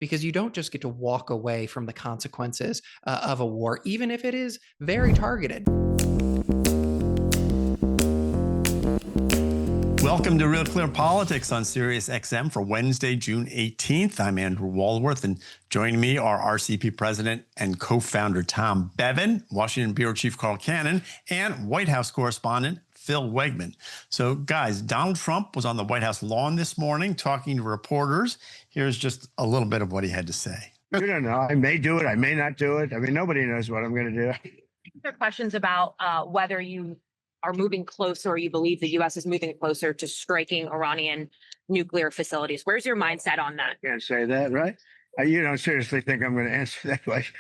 because you don't just get to walk away from the consequences of a war, even if it is very targeted. Welcome to Real Clear Politics on Sirius XM for Wednesday, June 18th. I'm Andrew Walworth, and joining me are RCP President and co-founder Tom Bevan, Washington Bureau Chief Carl Cannon, and White House Correspondent Phil Wegmann. So, guys, Donald Trump was on the White House lawn this morning talking to reporters. Here's just a little bit of what he had to say. You don't know. I may do it. I may not do it. I mean, nobody knows what I'm going to do. There are questions about whether you are moving closer, or you believe the U.S. is moving closer to striking Iranian nuclear facilities. Where's your mindset on that? I can't say that, right? You don't seriously think I'm going to answer that question.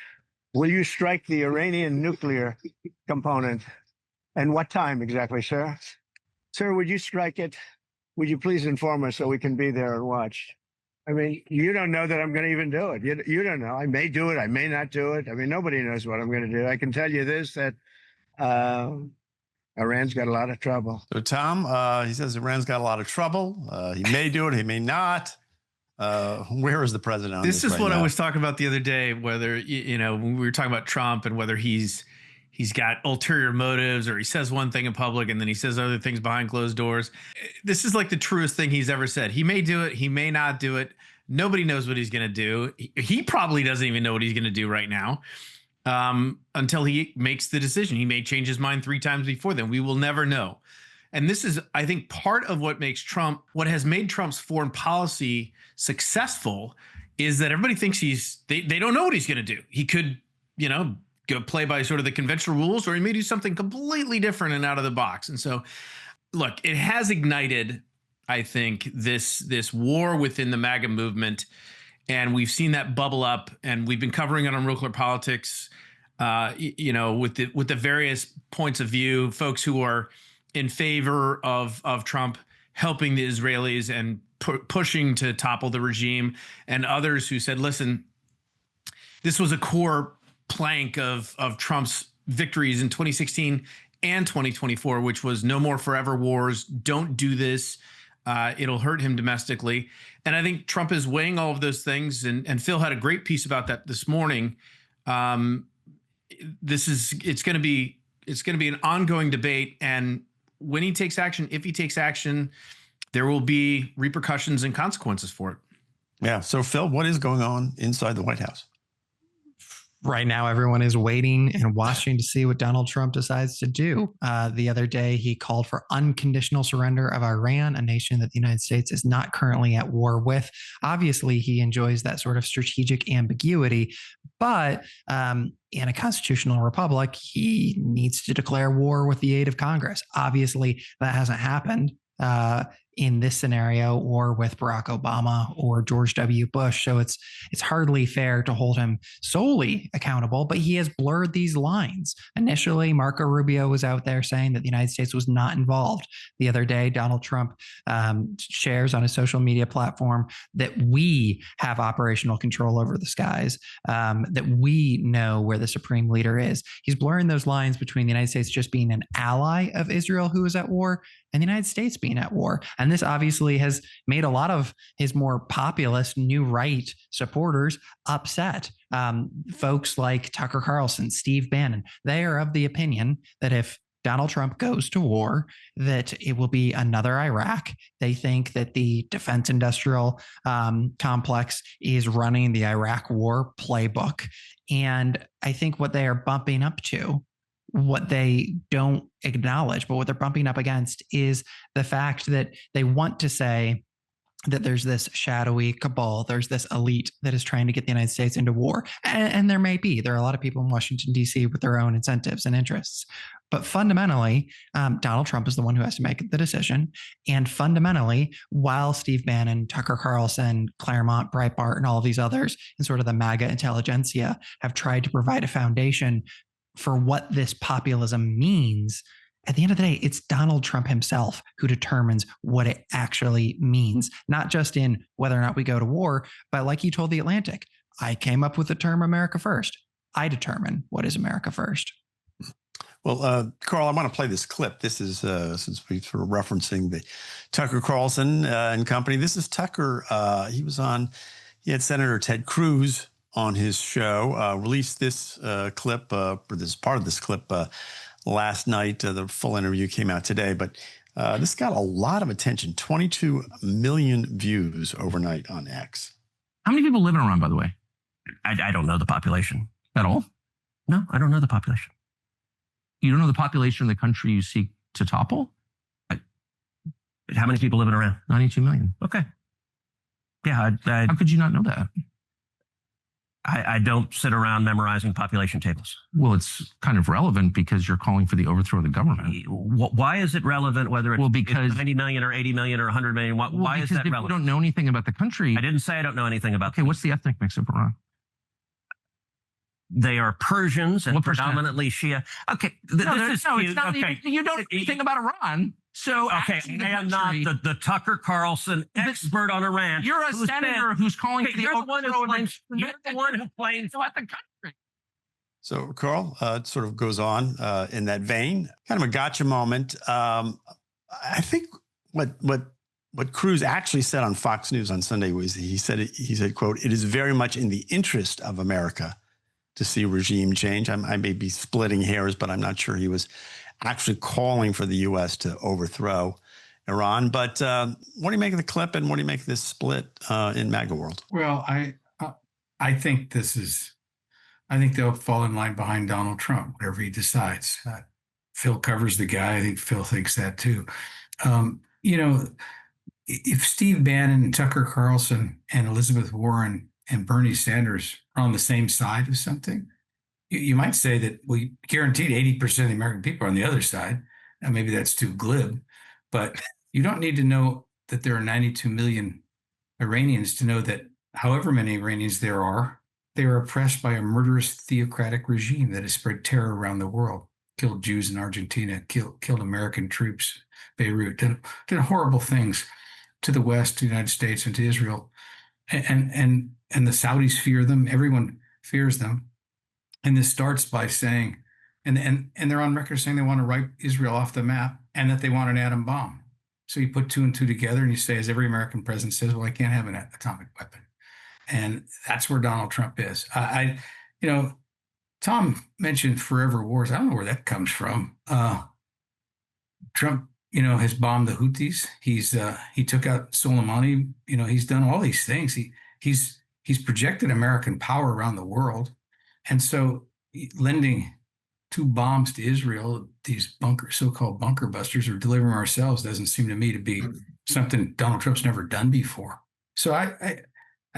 Will you strike the Iranian nuclear component? And what time exactly, sir? Sir, would you strike it? Would you please inform us so we can be there and watch? I mean, you don't know that I'm going to even do it. You don't know. I may do it. I may not do it. I mean, nobody knows what I'm going to do. I can tell you this, that Iran's got a lot of trouble. So, Tom, he says Iran's got a lot of trouble. He may do it. He may not. Where is the president on this? This is right what now? I was talking about the other day, whether, you know, when we were talking about Trump and whether he's got ulterior motives, or he says one thing in public and then he says other things behind closed doors. This is like the truest thing he's ever said. He may do it. He may not do it. Nobody knows what he's going to do. He probably doesn't even know what he's going to do right now until he makes the decision. He may change his mind 3 times before then. We will never know. And this is, I think, part of what makes Trump, what has made Trump's foreign policy successful is that everybody thinks they don't know what he's going to do. He could, you know, go play by sort of the conventional rules, or he may do something completely different and out of the box. And so, look, it has ignited, I think, this war within the MAGA movement, and we've seen that bubble up, and we've been covering it on Real Clear Politics, you know, with the various points of view, folks who are in favor of Trump helping the Israelis and pushing to topple the regime, and others who said, listen, this was a core plank of Trump's victories in 2016 and 2024, which was no more forever wars. Don't do this. It'll hurt him domestically. And I think Trump is weighing all of those things. And Phil had a great piece about that this morning. It's going to be an ongoing debate. And when he takes action, if he takes action, there will be repercussions and consequences for it. Yeah. So, Phil, what is going on inside the White House? Right now, everyone is waiting and watching to see what Donald Trump decides to do. The other day, he called for unconditional surrender of Iran, a nation that the United States is not currently at war with. Obviously, he enjoys that sort of strategic ambiguity, but in a constitutional republic, he needs to declare war with the aid of Congress. Obviously, that hasn't happened in this scenario, or with Barack Obama or George W. Bush. So it's hardly fair to hold him solely accountable, but he has blurred these lines. Initially, Marco Rubio was out there saying that the United States was not involved. The other day, Donald Trump shares on his social media platform that we have operational control over the skies, that we know where the supreme leader is. He's blurring those lines between the United States just being an ally of Israel who is at war and the United States being at war. And this obviously has made a lot of his more populist new right supporters upset. Folks like Tucker Carlson, Steve Bannon, they are of the opinion that if Donald Trump goes to war, that it will be another Iraq. They think that the defense industrial complex is running the Iraq war playbook. And I think what they are bumping up to, what they don't acknowledge, but what they're bumping up against is the fact that they want to say that there's this shadowy cabal, there's this elite that is trying to get the United States into war. And there may be. There are a lot of people in Washington, D.C. with their own incentives and interests. But fundamentally, Donald Trump is the one who has to make the decision. And fundamentally, while Steve Bannon, Tucker Carlson, Claremont, Breitbart, and all of these others, and sort of the MAGA intelligentsia have tried to provide a foundation for what this populism means, at the end of the day, it's Donald Trump himself who determines what it actually means, not just in whether or not we go to war, but like he told The Atlantic, I came up with the term America First. I determine what is America First. Well, Carl, I want to play this clip. This is, since we're sort of referencing the Tucker Carlson and company, this is Tucker. He was on he had Senator Ted Cruz on his show, released this clip, or this part of this clip last night. The full interview came out today, but this got a lot of attention, 22 million views overnight on X. How many people live in Iran, by the way? I don't know the population at all. No, I don't know the population. You don't know the population of the country you seek to topple? How many people live in Iran? 92 million. Okay. Yeah. How could you not know that? I don't sit around memorizing population tables. Well, it's kind of relevant because you're calling for the overthrow of the government. Why is it relevant whether it's, because 90 million or 80 million or 100 million? Why is that relevant? You don't know anything about the country. I didn't say I don't know anything about. Okay, what's the ethnic mix of Iran? They are Persians and predominantly Shia. Okay, it's not. Okay. You don't know anything about Iran. So okay, I am not the Tucker Carlson expert on Iran. You're a senator who's calling for the overthrow of the You're the one who claims about the country. So, Carl, it sort of goes on in that vein, kind of a gotcha moment. I think what Cruz actually said on Fox News on Sunday was he said, quote, "It is very much in the interest of America to see regime change." I may be splitting hairs, but I'm not sure he was actually calling for the U.S. to overthrow Iran. But what do you make of the clip, and what do you make of this split in MAGA world? Well, I think I think they'll fall in line behind Donald Trump, whatever he decides. Phil covers the guy. I think Phil thinks that too. If Steve Bannon, Tucker Carlson, and Elizabeth Warren and Bernie Sanders are on the same side of something, you might say that we guaranteed 80% of the American people are on the other side. Now, maybe that's too glib, but you don't need to know that there are 92 million Iranians to know that however many Iranians there are, they are oppressed by a murderous theocratic regime that has spread terror around the world, killed Jews in Argentina, killed American troops, Beirut, did horrible things to the West, to the United States, and to Israel. And the Saudis fear them. Everyone fears them. And this starts by saying, and they're on record saying they want to wipe Israel off the map and that they want an atom bomb. So you put two and two together and you say, as every American president says, well, I can't have an atomic weapon. And that's where Donald Trump is. Tom mentioned forever wars. I don't know where that comes from. Trump, has bombed the Houthis. He took out Soleimani. He's done all these things. He's projected American power around the world. And so lending two bombs to Israel, these so-called bunker busters, or delivering ourselves doesn't seem to me to be something Donald Trump's never done before. So I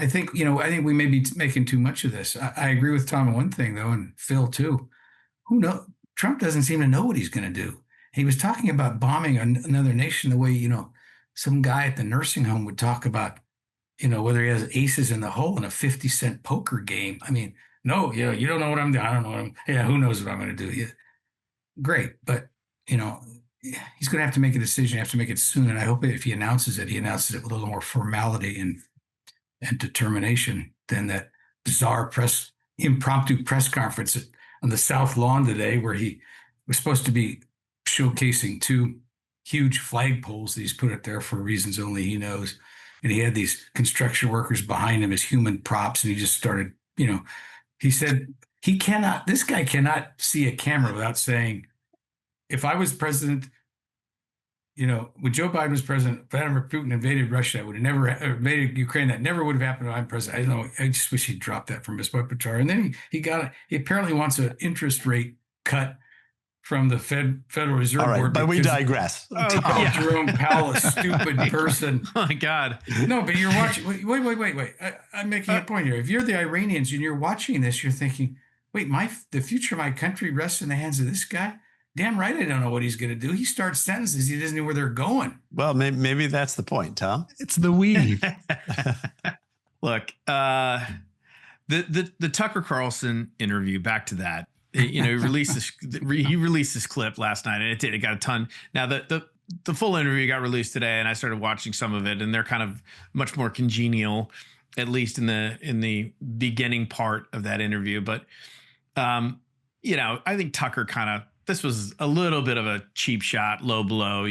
think we may be making too much of this. I agree with Tom on one thing, though, and Phil, too. Who knows? Trump doesn't seem to know what he's going to do. He was talking about bombing another nation the way, some guy at the nursing home would talk about, whether he has aces in the hole in a 50-cent poker game. I mean, no, you don't know what I'm doing. I don't know who knows what I'm going to do? Yeah, great. But, he's going to have to make a decision. He has to make it soon. And I hope if he announces it with a little more formality and determination than that bizarre impromptu press conference on the South Lawn today, where he was supposed to be showcasing two huge flagpoles that he's put up there for reasons only he knows. And he had these construction workers behind him as human props. And he just started, he said, this guy cannot see a camera without saying, if I was president, when Joe Biden was president, Vladimir Putin invaded Russia, would have never invaded Ukraine. That never would have happened if I'm president. I don't know. I just wish he'd dropped that from his repertoire. And then he apparently wants an interest rate cut from the Federal Reserve Board. All right, but we digress. Jerome Powell, a stupid person. Oh my God. No, but you're watching. Wait. I'm making a point here. If you're the Iranians and you're watching this, you're thinking, wait, the future of my country rests in the hands of this guy? Damn right, I don't know what he's going to do. He starts sentences. He doesn't know where they're going. Well, maybe that's the point, Tom. It's the weed. Look, the Tucker Carlson interview, back to that, he released this clip last night, and it got a ton. Now the full interview got released today, and I started watching some of it, and they're kind of much more congenial, at least in the beginning part of that interview. But I think Tucker kind of this was a little bit of a cheap shot, low blow,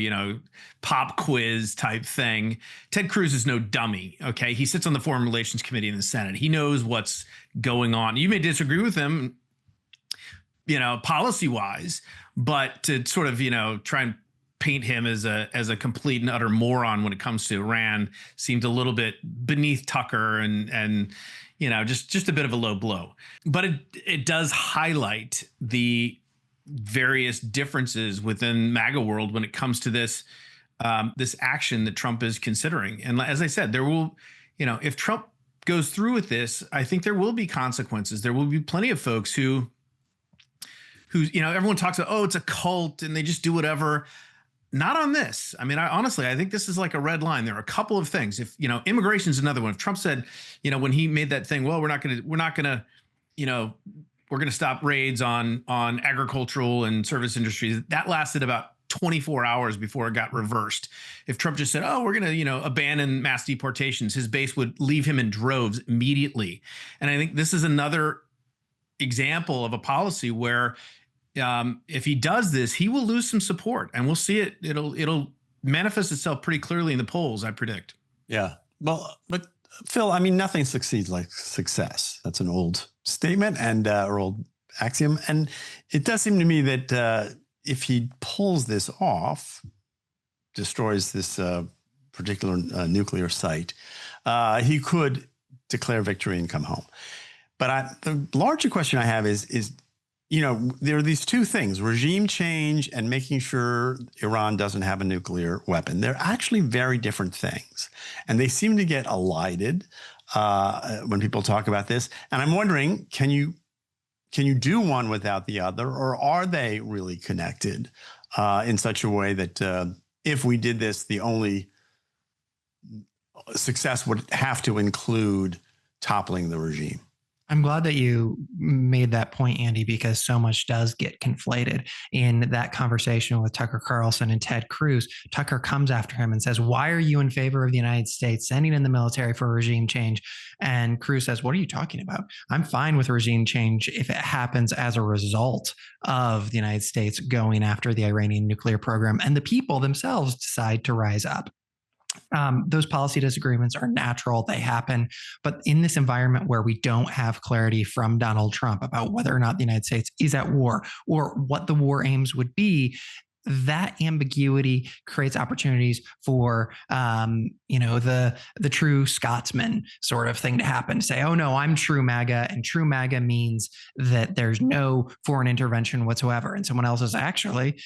pop quiz type thing. Ted Cruz is no dummy. Okay. He sits on the Foreign Relations Committee in the Senate. He knows what's going on. You may disagree with him, policy wise, but to sort of, try and paint him as a complete and utter moron when it comes to Iran seemed a little bit beneath Tucker and just a bit of a low blow. But it does highlight the various differences within MAGA world when it comes to this this action that Trump is considering. And as I said, there will, if Trump goes through with this, I think there will be consequences. There will be plenty of folks who everyone talks about, oh, it's a cult and they just do whatever. Not on this. I mean, honestly, I think this is like a red line. There are a couple of things. If, immigration is another one. If Trump said, when he made that thing, well, we're going to stop raids on agricultural and service industries. That lasted about 24 hours before it got reversed. If Trump just said, oh, we're going to, abandon mass deportations, his base would leave him in droves immediately. And I think this is another example of a policy where if he does this, he will lose some support, and we'll see it. It'll manifest itself pretty clearly in the polls, I predict. Yeah. Well, but Phil, I mean, nothing succeeds like success. That's an old statement and or old axiom. And it does seem to me that if he pulls this off, destroys this particular nuclear site, he could declare victory and come home. But the larger question I have is, there are these two things, regime change and making sure Iran doesn't have a nuclear weapon. They're actually very different things. And they seem to get elided when people talk about this. And I'm wondering, can you do one without the other, or are they really connected in such a way that if we did this, the only success would have to include toppling the regime? I'm glad that you made that point, Andy, because so much does get conflated in that conversation with Tucker Carlson and Ted Cruz. Tucker comes after him and says, why are you in favor of the United States sending in the military for regime change? And Cruz says, what are you talking about? I'm fine with regime change if it happens as a result of the United States going after the Iranian nuclear program and the people themselves decide to rise up. Those policy disagreements are natural. They happen. But in this environment where we don't have clarity from Donald Trump about whether or not the United States is at war or what the war aims would be, that ambiguity creates opportunities for, the true Scotsman sort of thing to happen. Say, oh, no, I'm true MAGA. And true MAGA means that there's no foreign intervention whatsoever. And someone else is actually,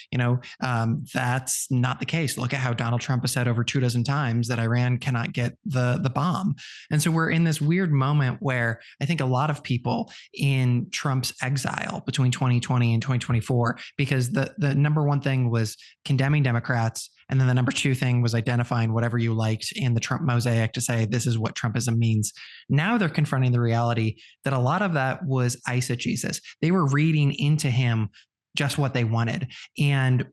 that's not the case. Look at how Donald Trump has said over 24 times that Iran cannot get the bomb. And so we're in this weird moment where I think a lot of people in Trump's exile between 2020 and 2024, because the number one thing was condemning Democrats. And then the number two thing was identifying whatever you liked in the Trump mosaic to say, this is what Trumpism means. Now they're confronting the reality that a lot of that was eisegesis. They were reading into him just what they wanted. And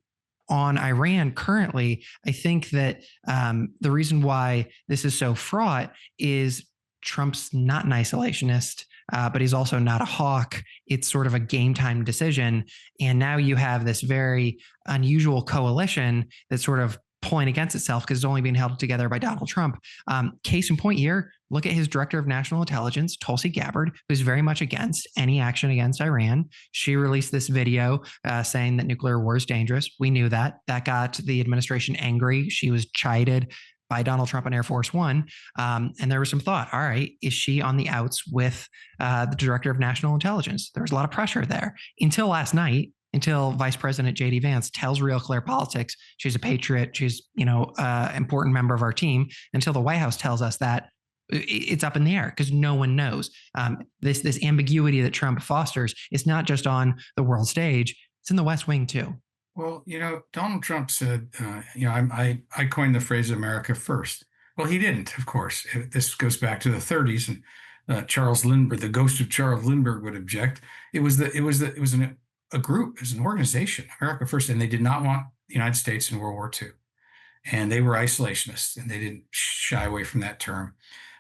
on Iran currently, I think that the reason why this is so fraught is Trump's not an isolationist. But he's also not a hawk. It's sort of a game time decision. And now you have this very unusual coalition that's sort of pulling against itself because it's only being held together by Donald Trump. Case in point here, look at his director of national intelligence, Tulsi Gabbard, who's very much against any action against Iran. She released this video saying that nuclear war is dangerous. We knew that. That got the administration angry. She was chided by Donald Trump on Air Force One. And there was some thought, all right, is she on the outs with the director of national intelligence? There was a lot of pressure there until last night, until Vice President J.D. Vance tells RealClearPolitics she's a patriot, she's, important member of our team, until the White House tells us that it's up in the air because no one knows. This ambiguity that Trump fosters is not just on the world stage, it's in the West Wing too. Well, Donald Trump said, I coined the phrase America first. Well, he didn't, of course. This goes back to the 30s, and Charles Lindbergh, the ghost of Charles Lindbergh, would object. It was a group, it was an organization, America first, and they did not want the United States in World War II. And they were isolationists, and they didn't shy away from that term.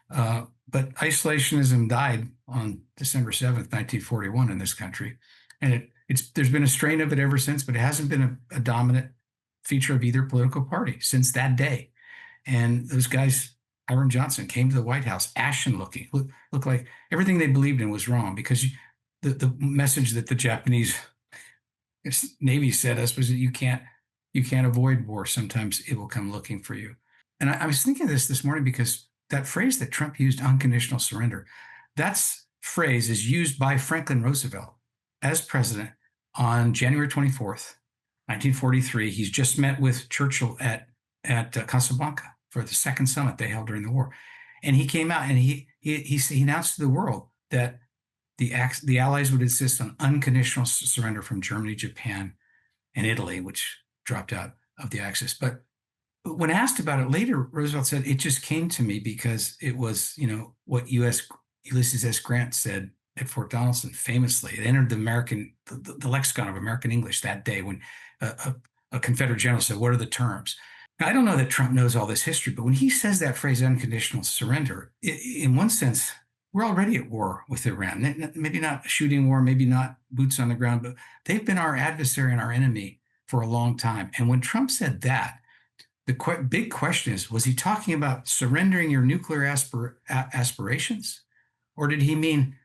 But isolationism died on December 7th, 1941 in this country. And it there's been a strain of it ever since, but it hasn't been a dominant feature of either political party since that day. And those guys, Hiram Johnson, came to the White House, ashen looking, looked like everything they believed in was wrong, because the message that the Japanese Navy sent us was that you can't avoid war. Sometimes it will come looking for you. And I was thinking of this morning because that phrase that Trump used, unconditional surrender, that phrase is used by Franklin Roosevelt as president on January 24th, 1943. He's just met with Churchill at Casablanca for the second summit they held during the war. And he came out and he announced to the world that the Allies would insist on unconditional surrender from Germany, Japan, and Italy, which dropped out of the Axis. But when asked about it later, Roosevelt said, it just came to me because it was, what Ulysses S. Grant said at Fort Donelson famously. It entered the lexicon of American English that day when a Confederate general said, what are the terms? Now, I don't know that Trump knows all this history, but when he says that phrase, unconditional surrender, in one sense, we're already at war with Iran. Maybe not a shooting war, maybe not boots on the ground, but they've been our adversary and our enemy for a long time. And when Trump said that, the big question is, was he talking about surrendering your nuclear aspirations? Or did he mean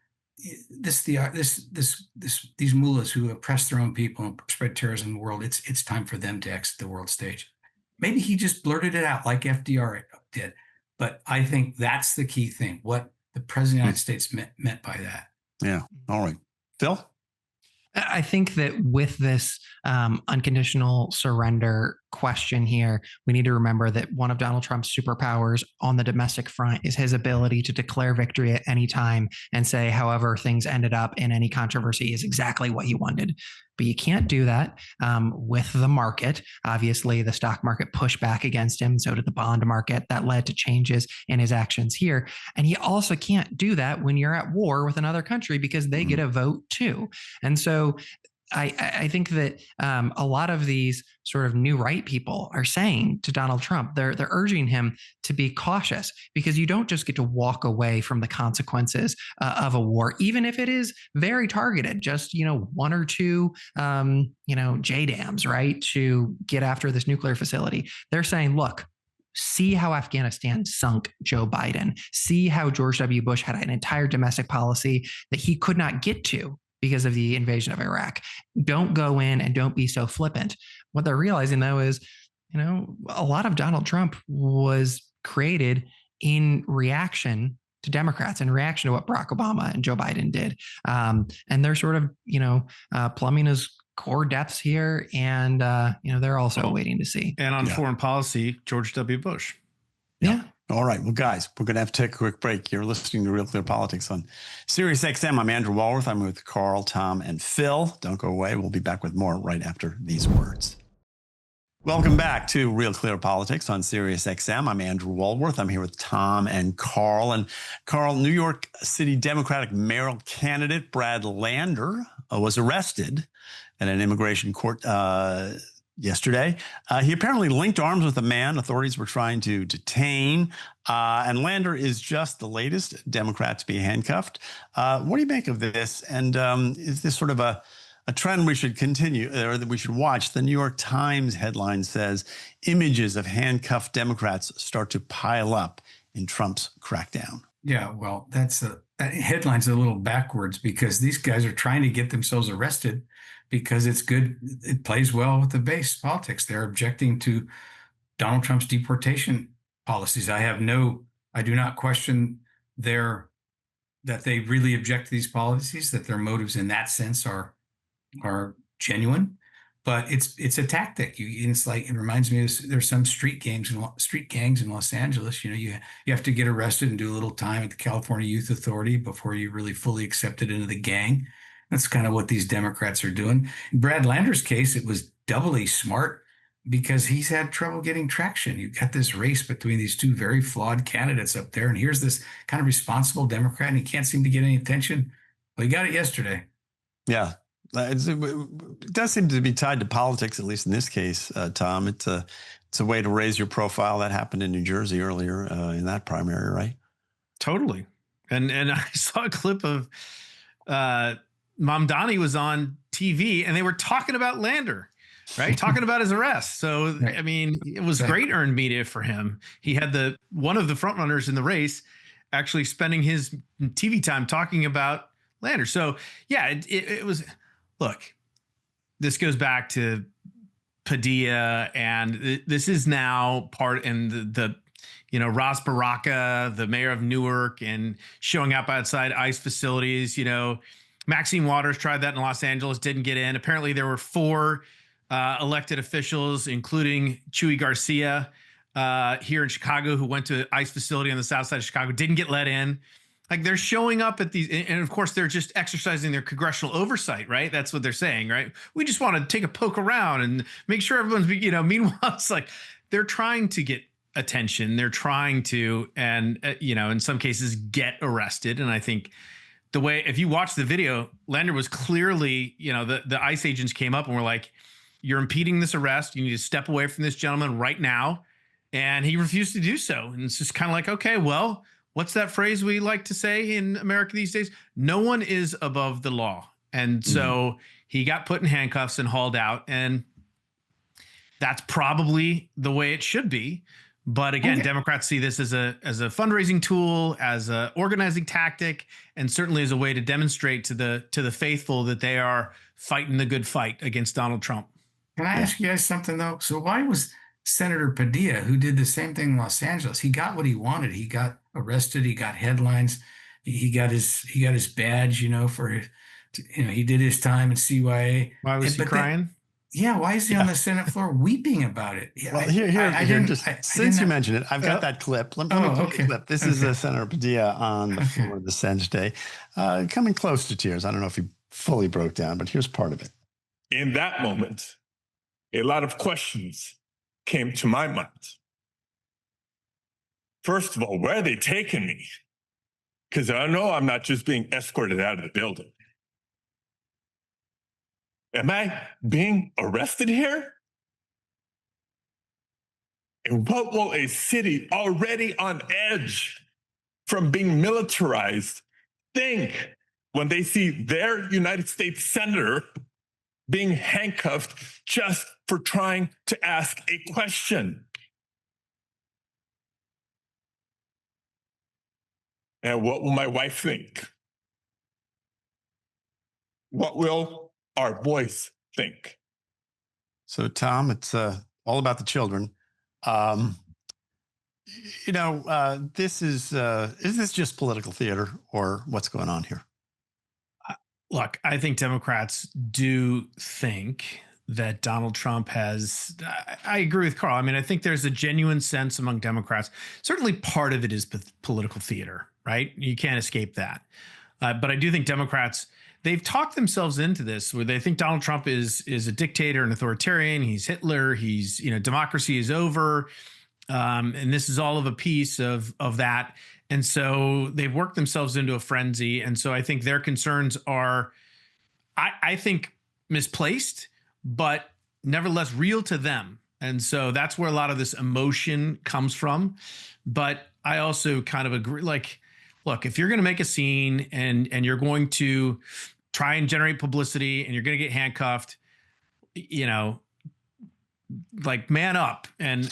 these mullahs who oppress their own people and spread terrorism in the world, it's time for them to exit the world stage? Maybe he just blurted it out like FDR did. But I think that's the key thing, what the president of the United States meant by that. Yeah. All right. Phil? I think that with this unconditional surrender question here, we need to remember that one of Donald Trump's superpowers on the domestic front is his ability to declare victory at any time and say, however things ended up in any controversy is exactly what he wanted. But you can't do that with the market. Obviously, the stock market pushed back against him. So did the bond market. That led to changes in his actions here. And he also can't do that when you're at war with another country because they get a vote too. And so I think that a lot of these sort of new right people are saying to Donald Trump, they're urging him to be cautious because you don't just get to walk away from the consequences of a war, even if it is very targeted, just, one or two, JDAMs, right, to get after this nuclear facility. They're saying, look, see how Afghanistan sunk Joe Biden. See how George W. Bush had an entire domestic policy that he could not get to because of the invasion of Iraq. Don't go in and don't be so flippant. What they're realizing, though, is, a lot of Donald Trump was created in reaction to Democrats, in reaction to what Barack Obama and Joe Biden did. And they're sort of, plumbing his core depths here. And, they're also waiting to see. And on foreign policy, George W. Bush. Yeah. All right. Well, guys, we're going to have to take a quick break. You're listening to Real Clear Politics on Sirius XM. I'm Andrew Walworth. I'm with Carl, Tom, and Phil. Don't go away. We'll be back with more right after these words. Welcome back to Real Clear Politics on Sirius XM. I'm Andrew Walworth. I'm here with Tom and Carl. And Carl, New York City Democratic mayoral candidate Brad Lander was arrested at an immigration court yesterday. He apparently linked arms with a man authorities were trying to detain. And Lander is just the latest Democrat to be handcuffed. What do you make of this? And is this sort of a trend we should continue or that we should watch? The New York Times headline says images of handcuffed Democrats start to pile up in Trump's crackdown. Yeah, well, that headline's a little backwards because these guys are trying to get themselves arrested because it's good. It plays well with the base politics. They're objecting to Donald Trump's deportation policies. I do not question that they really object to these policies, that their motives in that sense are genuine, but it's a tactic. It reminds me of there's some street gangs in Los Angeles. You have to get arrested and do a little time at the California Youth Authority before you really fully accepted into the gang. That's kind of what these Democrats are doing. In Brad Lander's case, it was doubly smart because he's had trouble getting traction. You've got this race between these two very flawed candidates up there, and here's this kind of responsible Democrat, and he can't seem to get any attention. Well, he got it yesterday. Yeah. It does seem to be tied to politics, at least in this case, Tom. It's a way to raise your profile. That happened in New Jersey earlier in that primary, right? Totally. And I saw a clip of Mamdani was on TV, and they were talking about Lander, right? Talking about his arrest. So, Right. I mean, it was great earned media for him. He had one of the front runners in the race actually spending his TV time talking about Lander. So, yeah, it was, look, this goes back to Padilla, and this is now part in the Ras Baraka, the mayor of Newark, and showing up outside ICE facilities. Maxine Waters tried that in Los Angeles, didn't get in. Apparently there were 4 elected officials, including Chuy Garcia, here in Chicago, who went to ICE facility on the south side of Chicago, didn't get let in. Like, they're showing up at these, and of course they're just exercising their congressional oversight, right? That's what they're saying, right? We just want to take a poke around and make sure everyone's, meanwhile, it's like they're trying to get attention. They're trying to, and in some cases get arrested. And I think the way, if you watch the video, Lander was clearly, the ICE agents came up and were like, you're impeding this arrest. You need to step away from this gentleman right now. And he refused to do so. And it's just kind of like, okay, well, what's that phrase we like to say in America these days? No one is above the law. And so he got put in handcuffs and hauled out. And that's probably the way it should be. But again, Democrats see this as a fundraising tool, as a organizing tactic, and certainly as a way to demonstrate to the faithful that they are fighting the good fight against Donald Trump. Can I ask you guys something though? So why was Senator Padilla, who did the same thing in Los Angeles, he got what he wanted. He got arrested. He got headlines. He got his badge, for, he did his time at CYA. Why was he crying? Why is he on the Senate floor weeping about it? Well, since you mentioned it, I've got that clip. Let me play the clip. This is Senator Padilla on the floor of the Senate day, coming close to tears. I don't know if he fully broke down, but here's part of it. In that moment, a lot of questions came to my mind. First of all, where are they taking me? Because I know I'm not just being escorted out of the building. Am I being arrested here? And what will a city already on edge from being militarized think when they see their United States senator being handcuffed just for trying to ask a question? And what will my wife think? What will our boys think? So, Tom, it's all about the children. This is this just political theater, or what's going on here? Look, I think Democrats do think that Donald Trump has, I agree with Carl. I mean, I think there's a genuine sense among Democrats. Certainly part of it is political theater, right? You can't escape that. But I do think Democrats, they've talked themselves into this where they think Donald Trump is a dictator, an authoritarian. He's Hitler. He's, democracy is over. And this is all of a piece of that. And so they've worked themselves into a frenzy. And so I think their concerns are, I think, misplaced, but nevertheless real to them. And so that's where a lot of this emotion comes from. But I also kind of agree, like, look, if you're going to make a scene and you're going to try and generate publicity and you're going to get handcuffed, like, man up and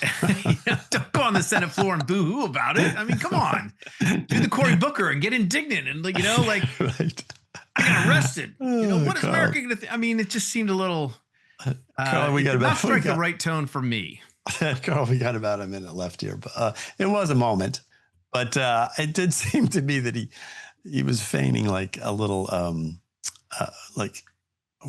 don't go on the Senate floor and boo-hoo about it. I mean, come on, do the Cory Booker and get indignant and right. I got arrested. What is America going to think? I mean, it just seemed a little, Carl, we got not strike the right tone for me. Carl, we got about a minute left here, but it was a moment, but it did seem to me that he was feigning like a little,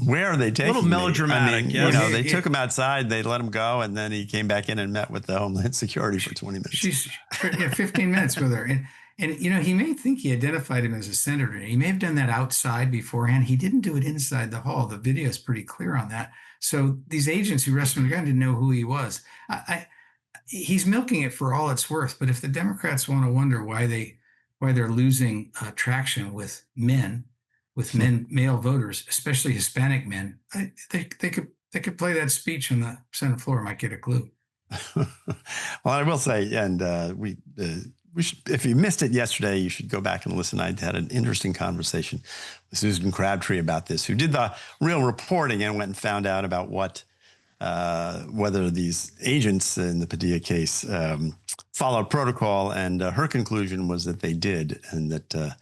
where are they taking a little melodramatic. Me? I mean, they took him outside, they let him go, and then he came back in and met with the Homeland Security for 20 minutes. She's 15 minutes with her. And he may think he identified him as a senator. He may have done that outside beforehand. He didn't do it inside the hall. The video is pretty clear on that. So these agents who arrested him didn't know who he was. He's milking it for all it's worth. But if the Democrats want to wonder why they're losing traction with male voters, especially Hispanic men, they could play that speech on the Senate floor, might get a clue. Well, I will say, and if you missed it yesterday, you should go back and listen. I had an interesting conversation with Susan Crabtree about this, who did the real reporting and went and found out about whether these agents in the Padilla case followed protocol. And her conclusion was that they did, and that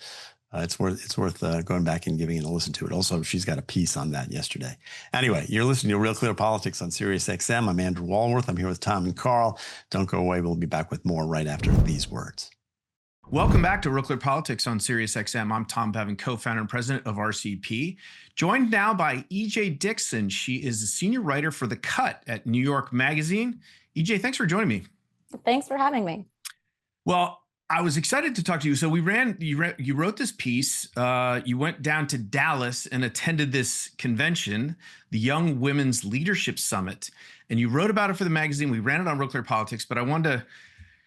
it's worth going back and giving it a listen to it. Also, she's got a piece on that yesterday. Anyway, you're listening to Real Clear Politics on Sirius XM. I'm Andrew Walworth. I'm here with Tom and Carl. Don't go away. We'll be back with more right after these words. Welcome back to Real Clear Politics on Sirius XM. I'm Tom Bevan, co-founder and president of RCP. Joined now by EJ Dickson. She is a senior writer for The Cut at New York Magazine. EJ, thanks for joining me. Thanks for having me. Well, I was excited to talk to you. So you wrote this piece. You went down to Dallas and attended this convention, the Young Women's Leadership Summit, and you wrote about it for the magazine. We ran it on Real Clear Politics, but I wanted to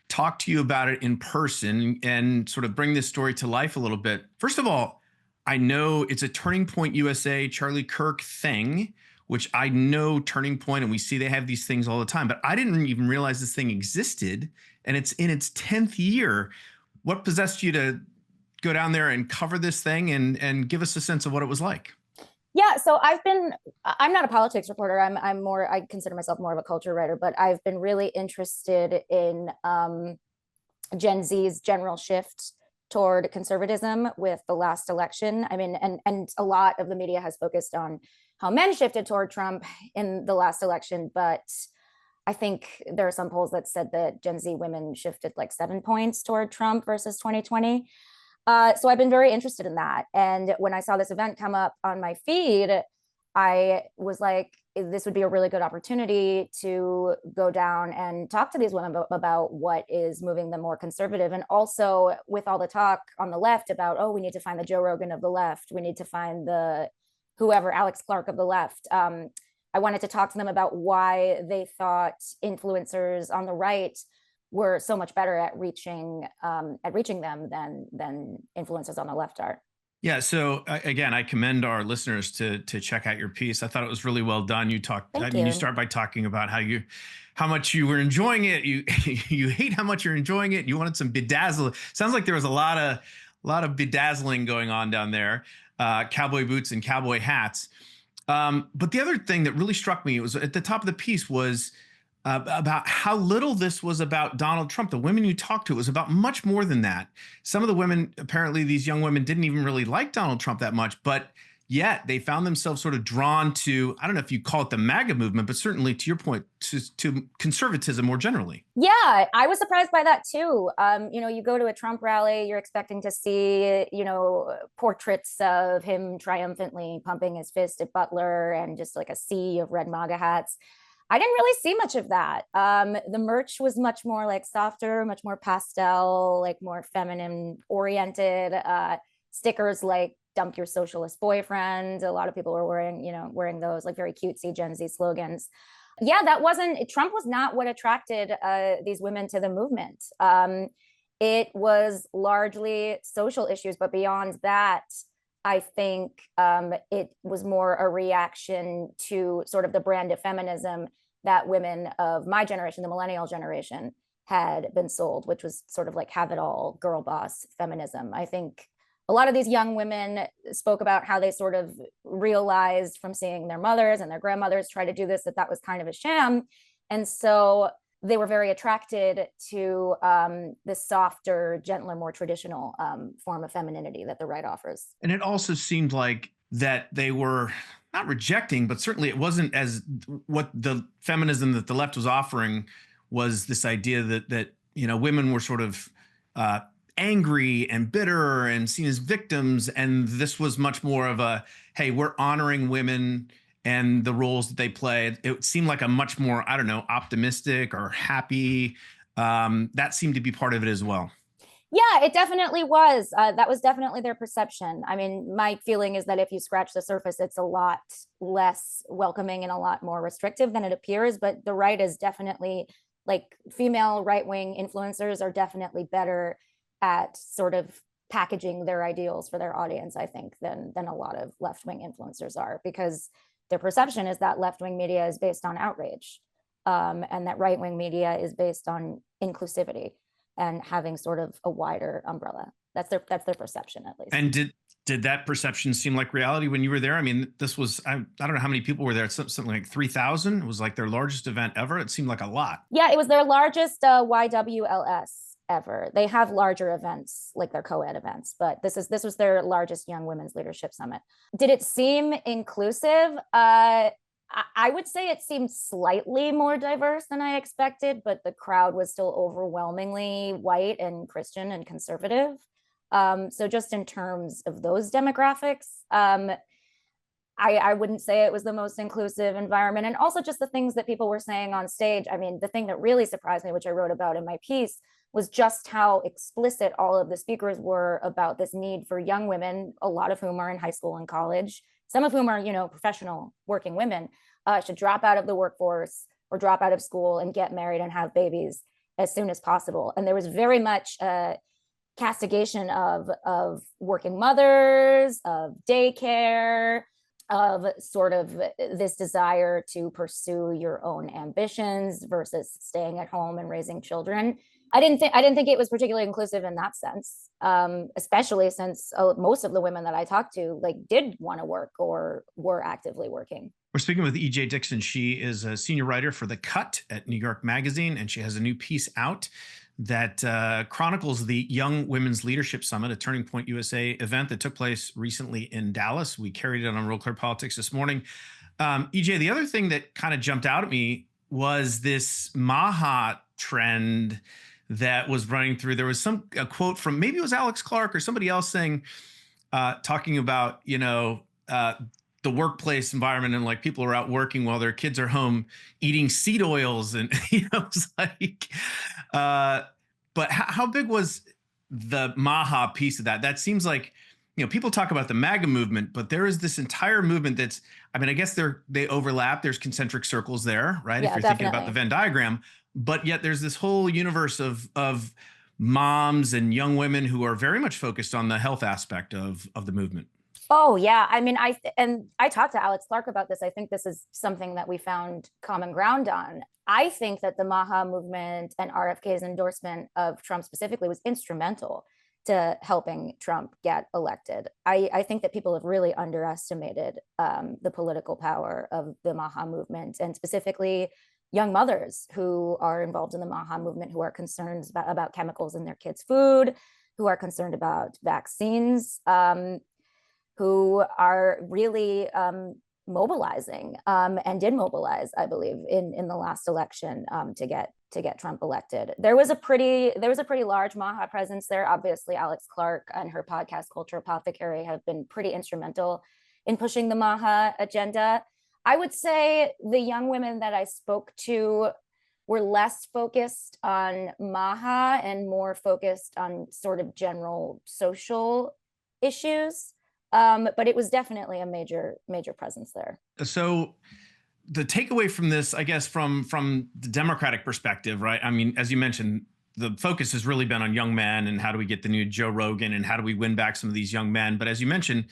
talk to you about it in person and sort of bring this story to life a little bit. First of all, I know it's a Turning Point USA, Charlie Kirk thing, which I know Turning Point, and we see they have these things all the time, but I didn't even realize this thing existed, and it's in its 10th year. What possessed you to go down there and cover this thing and give us a sense of what it was like? Yeah, so I'm not a politics reporter. I consider myself more of a culture writer, but I've been really interested in Gen Z's general shift toward conservatism with the last election. I mean, and a lot of the media has focused on how men shifted toward Trump in the last election, but I think there are some polls that said that Gen Z women shifted like 7 points toward Trump versus 2020. So I've been very interested in that. And when I saw this event come up on my feed, I was like, this would be a really good opportunity to go down and talk to these women about what is moving them more conservative. And also with all the talk on the left about, oh, we need to find the Joe Rogan of the left. We need to find the whoever, Alex Clark of the left. I wanted to talk to them about why they thought influencers on the right were so much better at reaching them than influencers on the left are. Yeah. So again, I commend our listeners to check out your piece. I thought it was really well done. You start by talking about how much you were enjoying it. You hate how much you're enjoying it. You wanted some bedazzle. Sounds like there was a lot of bedazzling going on down there. Cowboy boots and cowboy hats. But the other thing that really struck me, it was at the top of the piece, was about how little this was about Donald Trump. The women you talked to, it was about much more than that. Some of the women, apparently these young women, didn't even really like Donald Trump that much, but yet they found themselves sort of drawn to, I don't know if you call it the MAGA movement, but certainly to your point, to conservatism more generally. Yeah, I was surprised by that too. You go to a Trump rally, you're expecting to see, portraits of him triumphantly pumping his fist at Butler and just like a sea of red MAGA hats. I didn't really see much of that. The merch was much more like softer, much more pastel, like more feminine oriented. Stickers like "Dump Your Socialist Boyfriend." A lot of people were wearing those like very cutesy Gen Z slogans. Yeah, Trump was not what attracted these women to the movement. It was largely social issues, but beyond that, I think it was more a reaction to sort of the brand of feminism that women of my generation, the millennial generation, had been sold, which was sort of like have it all, girl boss feminism. I think a lot of these young women spoke about how they sort of realized from seeing their mothers and their grandmothers try to do this, that was kind of a sham. And so they were very attracted to the softer, gentler, more traditional form of femininity that the right offers. And it also seemed like that they were not rejecting, but certainly it wasn't as what the feminism that the left was offering was this idea that women were sort of angry and bitter and seen as victims. And this was much more of a, hey, we're honoring women and the roles that they play. It seemed like a much more, I don't know, optimistic or happy. That seemed to be part of it as well. Yeah, it definitely was. That was definitely their perception. I mean, my feeling is that if you scratch the surface, it's a lot less welcoming and a lot more restrictive than it appears. But the right is definitely, like, female right-wing influencers are definitely better at sort of packaging their ideals for their audience, I think, than a lot of left-wing influencers are, because their perception is that left-wing media is based on outrage, and that right-wing media is based on inclusivity. and having sort of a wider umbrella. That's their perception, at least. And did that perception seem like reality when you were there? I mean, this was, I don't know how many people were there. It's something like 3,000. It was like their largest event ever. It seemed like a lot. Yeah, it was their largest YWLS ever. They have larger events, like their co-ed events, but this was their largest Young Women's Leadership Summit. Did it seem inclusive? I would say it seemed slightly more diverse than I expected, but the crowd was still overwhelmingly white and Christian and conservative. So just in terms of those demographics, I wouldn't say it was the most inclusive environment. And also just the things that people were saying on stage. I mean, the thing that really surprised me, which I wrote about in my piece, was just how explicit all of the speakers were about this need for young women, a lot of whom are in high school and college, some of whom are, professional working women, should drop out of the workforce or drop out of school and get married and have babies as soon as possible. And there was very much castigation of working mothers, of daycare, of sort of this desire to pursue your own ambitions versus staying at home and raising children. I didn't think it was particularly inclusive in that sense, especially since most of the women that I talked to did want to work or were actively working. We're speaking with E.J. Dickson. She is a senior writer for The Cut at New York Magazine, and she has a new piece out that chronicles the Young Women's Leadership Summit, a Turning Point USA event that took place recently in Dallas. We carried it on RealClearPolitics this morning. EJ, the other thing that kind of jumped out at me was this MAGA trend that was running through. There was a quote from, maybe it was Alex Clark or somebody else saying, talking about, the workplace environment and people are out working while their kids are home eating seed oils. And, it's like, but how big was the MAGA piece of that? That seems like, people talk about the MAGA movement, but there is this entire movement that's, I guess they overlap. There's concentric circles there, right? Yeah, if you're definitely thinking about the Venn diagram, but yet there's this whole universe of moms and young women who are very much focused on the health aspect of the movement. Oh yeah, I talked to Alex Clark about this. I think this is something that we found common ground on. I think that the MAGA movement and RFK's endorsement of Trump specifically was instrumental to helping Trump get elected. I think that people have really underestimated the political power of the MAGA movement, and specifically young mothers who are involved in the MAGA movement, who are concerned about chemicals in their kids' food, who are concerned about vaccines, who are really mobilizing and did mobilize, I believe, in the last election to get Trump elected. There was a pretty large MAGA presence there. Obviously, Alex Clark and her podcast Culture Apothecary have been pretty instrumental in pushing the MAGA agenda. I would say the young women that I spoke to were less focused on MAGA and more focused on sort of general social issues. But it was definitely a major presence there. So the takeaway from this, I guess, from the Democratic perspective, right? As you mentioned, the focus has really been on young men and how do we get the new Joe Rogan and how do we win back some of these young men? But as you mentioned,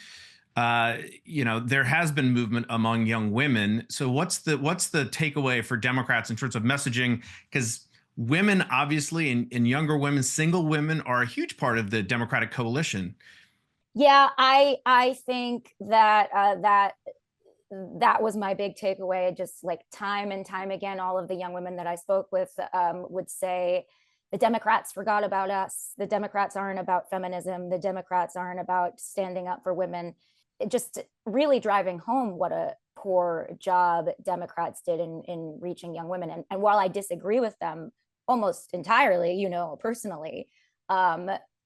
there has been movement among young women. So what's the takeaway for Democrats in terms of messaging? Because women, obviously, and younger women, single women are a huge part of the Democratic coalition. Yeah, I think that that was my big takeaway. Just time and time again, all of the young women that I spoke with would say, the Democrats forgot about us. The Democrats aren't about feminism. The Democrats aren't about standing up for women. It just really driving home what a poor job Democrats did in reaching young women. And while I disagree with them almost entirely, personally,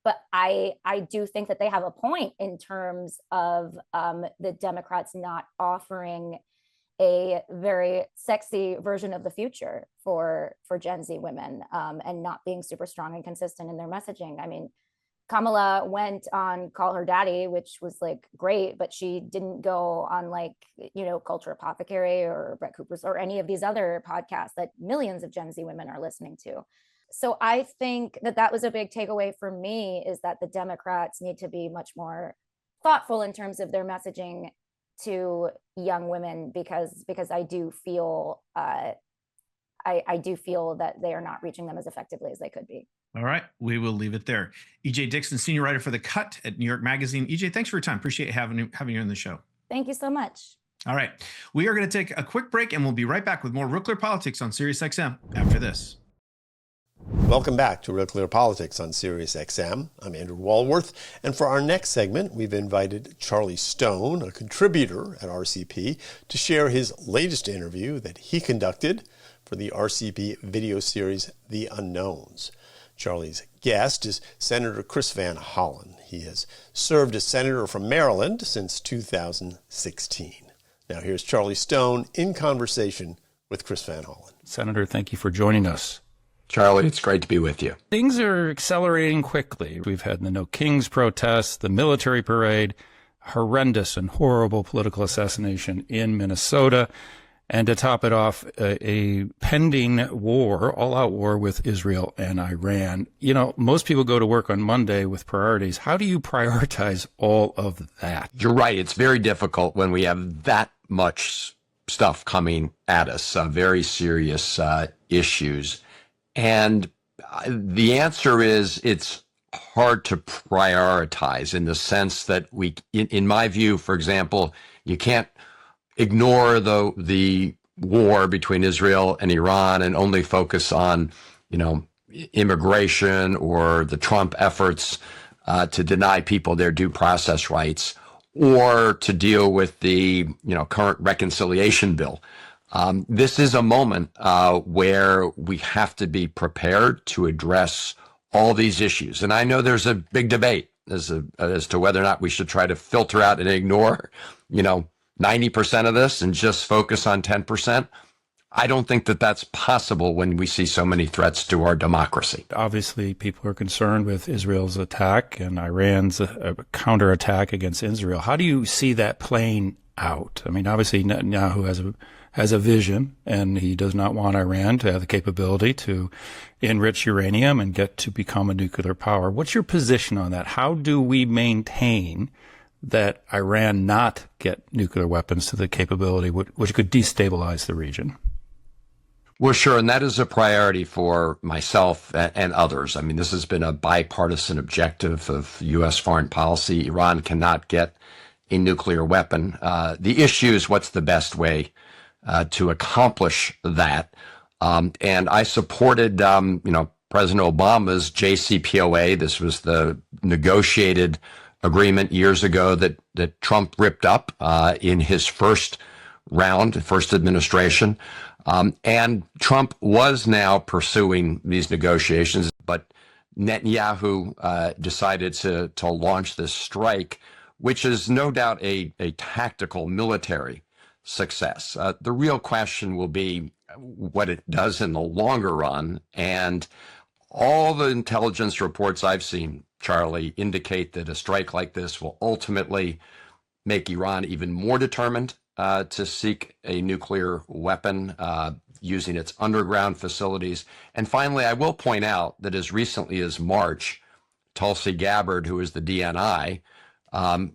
but I do think that they have a point in terms of the Democrats not offering a very sexy version of the future for Gen Z women and not being super strong and consistent in their messaging. Kamala went on Call Her Daddy, which was great, but she didn't go on Culture Apothecary or Brett Cooper's or any of these other podcasts that millions of Gen Z women are listening to. So I think that was a big takeaway for me, is that the Democrats need to be much more thoughtful in terms of their messaging to young women, because I do feel I do feel that they are not reaching them as effectively as they could be. All right, we will leave it there. EJ Dickson, senior writer for The Cut at New York Magazine. EJ, thanks for your time. Appreciate having you on the show. Thank you so much. All right, we are going to take a quick break, and we'll be right back with more Real Clear Politics on SiriusXM after this. Welcome back to Real Clear Politics on SiriusXM. I'm Andrew Walworth, and for our next segment, we've invited Charlie Stone, a contributor at RCP, to share his latest interview that he conducted for the RCP video series, The Unknowns. Charlie's guest is Senator Chris Van Hollen. He has served as senator from Maryland since 2016. Now here's Charlie Stone in conversation with Chris Van Hollen. Senator, thank you for joining us. Charlie, it's great to be with you. Things are accelerating quickly. We've had the No Kings protests, the military parade, horrendous and horrible political assassination in Minnesota, and to top it off, a pending war, all-out war with Israel and Iran. You know, most people go to work on Monday with priorities. How do you prioritize all of that? You're right. It's very difficult when we have that much stuff coming at us, very serious issues. And the answer is it's hard to prioritize in the sense that in my view, for example, you can't ignore the war between Israel and Iran and only focus on, immigration or the Trump efforts to deny people their due process rights, or to deal with the, current reconciliation bill. This is a moment where we have to be prepared to address all these issues. And I know there's a big debate as to whether or not we should try to filter out and ignore, 90% of this and just focus on 10%. I don't think that that's possible when we see so many threats to our democracy. Obviously, people are concerned with Israel's attack and Iran's counterattack against Israel. How do you see that playing out? I mean, obviously, Netanyahu has a vision, and he does not want Iran to have the capability to enrich uranium and get to become a nuclear power. What's your position on that? How do we maintain that Iran not get nuclear weapons to the capability which could destabilize the region? Well, sure. And that is a priority for myself and others. I mean, this has been a bipartisan objective of U.S. foreign policy. Iran cannot get a nuclear weapon. The issue is what's the best way to accomplish that. And I supported, President Obama's JCPOA. This was the negotiated agreement years ago that Trump ripped up in his first administration. And Trump was now pursuing these negotiations, but Netanyahu decided to launch this strike, which is no doubt a tactical military success. The real question will be what it does in the longer run. And all the intelligence reports I've seen, Charlie, indicate that a strike like this will ultimately make Iran even more determined to seek a nuclear weapon using its underground facilities. And finally, I will point out that as recently as March, Tulsi Gabbard, who is the DNI,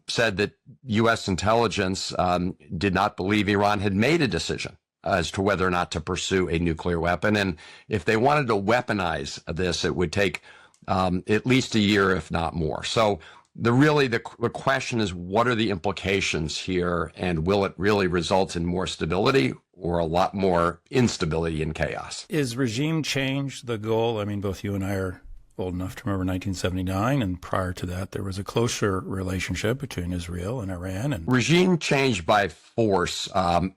said that U.S. intelligence did not believe Iran had made a decision as to whether or not to pursue a nuclear weapon. And if they wanted to weaponize this, it would take at least a year, if not more. So the question is, what are the implications here, and will it really result in more stability or a lot more instability and chaos? Is regime change the goal? I mean, both you and I are old enough to remember 1979, and prior to that, there was a closer relationship between Israel and Iran. And regime change by force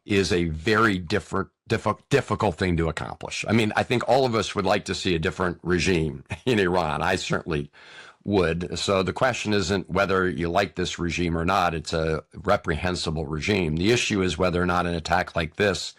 is a very difficult thing to accomplish. I mean, I think all of us would like to see a different regime in Iran. I certainly would. So the question isn't whether you like this regime or not. It's a reprehensible regime. The issue is whether or not an attack like this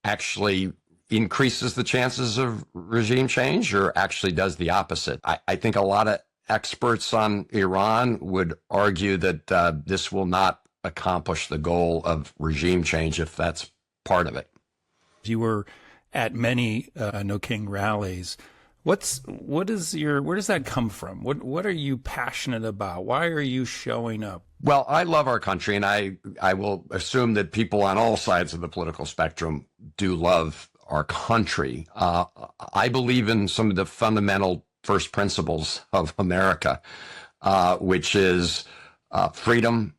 actually increases the chances of regime change or actually does the opposite. I think a lot of experts on Iran would argue that this will not accomplish the goal of regime change if that's part of it. You were at many No King rallies. Where does that come from? What are you passionate about? Why are you showing up? Well, I love our country, and I will assume that people on all sides of the political spectrum do love our country. I believe in some of the fundamental first principles of America, which is freedom,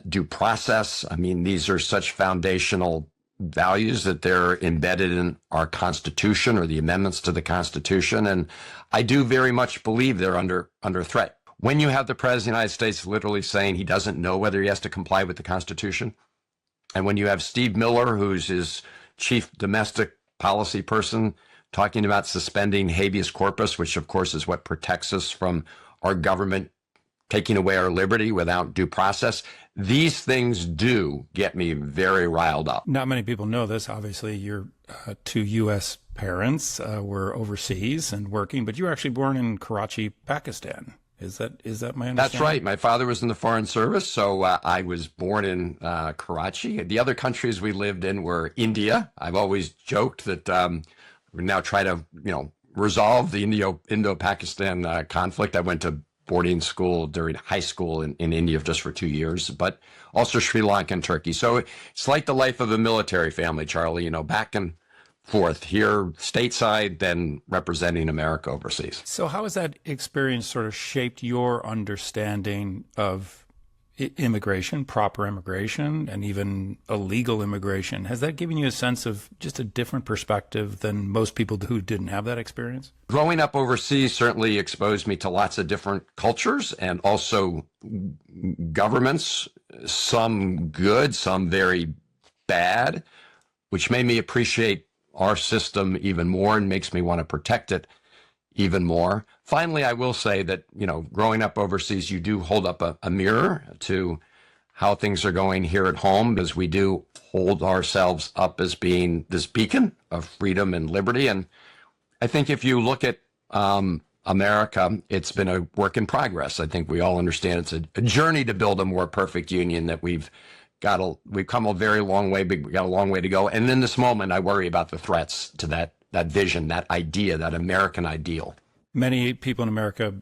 due process. I mean, these are such foundational values that they're embedded in our Constitution or the amendments to the Constitution. And I do very much believe they're under threat. When you have the President of the United States literally saying he doesn't know whether he has to comply with the Constitution, and when you have Steve Miller, who's his chief domestic policy person, talking about suspending habeas corpus, which of course is what protects us from our government taking away our liberty without due process. These things do get me very riled up. Not many people know this. Obviously, your two U.S. parents were overseas and working, but you were actually born in Karachi, Pakistan. Is that my understanding? That's right. My father was in the Foreign Service, so I was born in Karachi. The other countries we lived in were India. I've always joked that we now try to, resolve the Indo-Pakistan conflict. I went to boarding school during high school in India just for 2 years, but also Sri Lanka and Turkey. So it's like the life of a military family, Charlie, back and forth, here stateside, then representing America overseas. So how has that experience sort of shaped your understanding of immigration, proper immigration, and even illegal immigration? Has that given you a sense of just a different perspective than most people who didn't have that experience? Growing up overseas certainly exposed me to lots of different cultures and also governments, some good, some very bad, which made me appreciate our system even more and makes me want to protect it even more. Finally, I will say that, growing up overseas, you do hold up a mirror to how things are going here at home, because we do hold ourselves up as being this beacon of freedom and liberty. And I think if you look at America, it's been a work in progress. I think we all understand it's a journey to build a more perfect union, that we've come a very long way, but we got a long way to go. And in this moment, I worry about the threats to that vision, that idea, that American ideal. Many people in America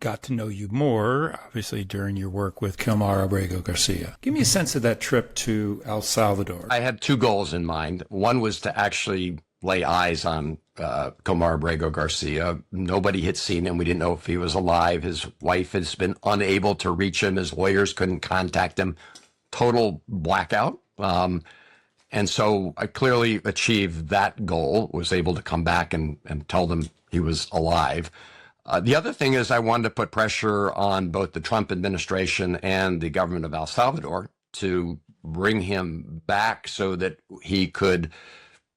got to know you more, obviously, during your work with Kilmar Abrego Garcia. Give me a sense of that trip to El Salvador. I had two goals in mind. One was to actually lay eyes on Kilmar Abrego Garcia. Nobody had seen him. We didn't know if he was alive. His wife has been unable to reach him. His lawyers couldn't contact him. Total blackout. And so I clearly achieved that goal, was able to come back and tell them he was alive. The other thing is I wanted to put pressure on both the Trump administration and the government of El Salvador to bring him back so that he could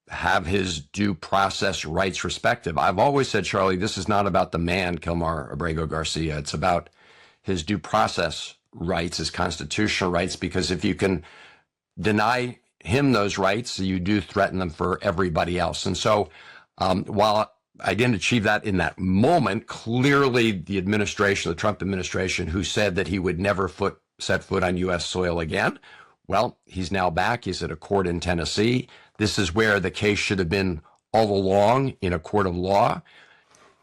have his due process rights respected. I've always said, Charlie, this is not about the man, Kilmar Abrego Garcia. It's about his due process rights, his constitutional rights, because if you can deny him those rights, you do threaten them for everybody else. And so while I didn't achieve that in that moment, clearly the administration, the Trump administration, who said that he would never set foot on U.S. soil again, well, he's now back. He's at a court in Tennessee. This is where the case should have been all along, in a court of law.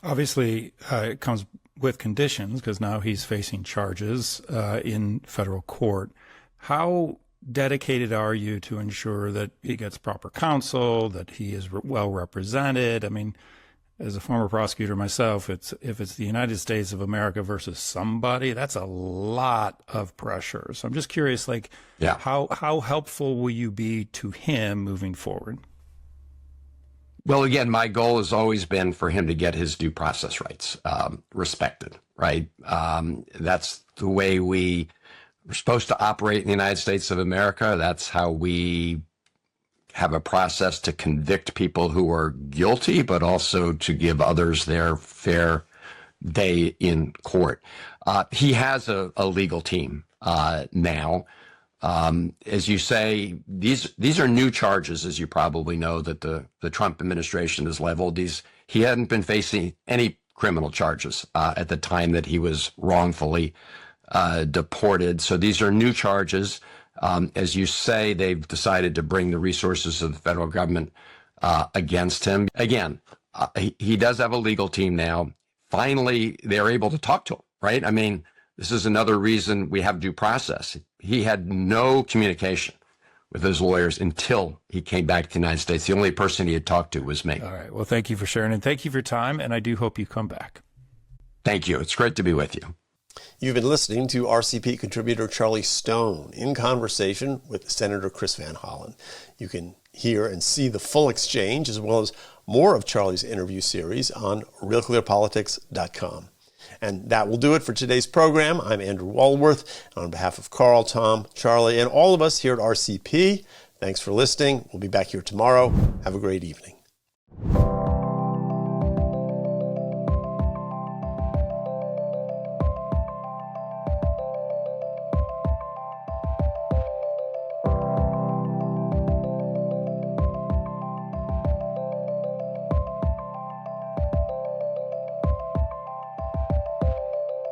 Obviously, it comes with conditions, because now he's facing charges in federal court. How dedicated are you to ensure that he gets proper counsel, that he is well represented? I mean, as a former prosecutor myself, if it's the United States of America versus somebody, that's a lot of pressure. So I'm just curious, how helpful will you be to him moving forward? Well, again, my goal has always been for him to get his due process rights respected, right? That's the way we're supposed to operate in the United States of America. That's how we have a process to convict people who are guilty, but also to give others their fair day in court. He has a legal team now. As you say, these are new charges, as you probably know, that the Trump administration has leveled. He hadn't been facing any criminal charges at the time that he was wrongfully deported. So these are new charges. As you say, they've decided to bring the resources of the federal government against him. Again, he does have a legal team now. Finally, they're able to talk to him, right? I mean, this is another reason we have due process. He had no communication with his lawyers until he came back to the United States. The only person he had talked to was me. All right. Well, thank you for sharing, and thank you for your time, and I do hope you come back. Thank you. It's great to be with you. You've been listening to RCP contributor Charlie Stone in conversation with Senator Chris Van Hollen. You can hear and see the full exchange as well as more of Charlie's interview series on RealClearPolitics.com. And that will do it for today's program. I'm Andrew Walworth. And on behalf of Carl, Tom, Charlie, and all of us here at RCP, thanks for listening. We'll be back here tomorrow. Have a great evening.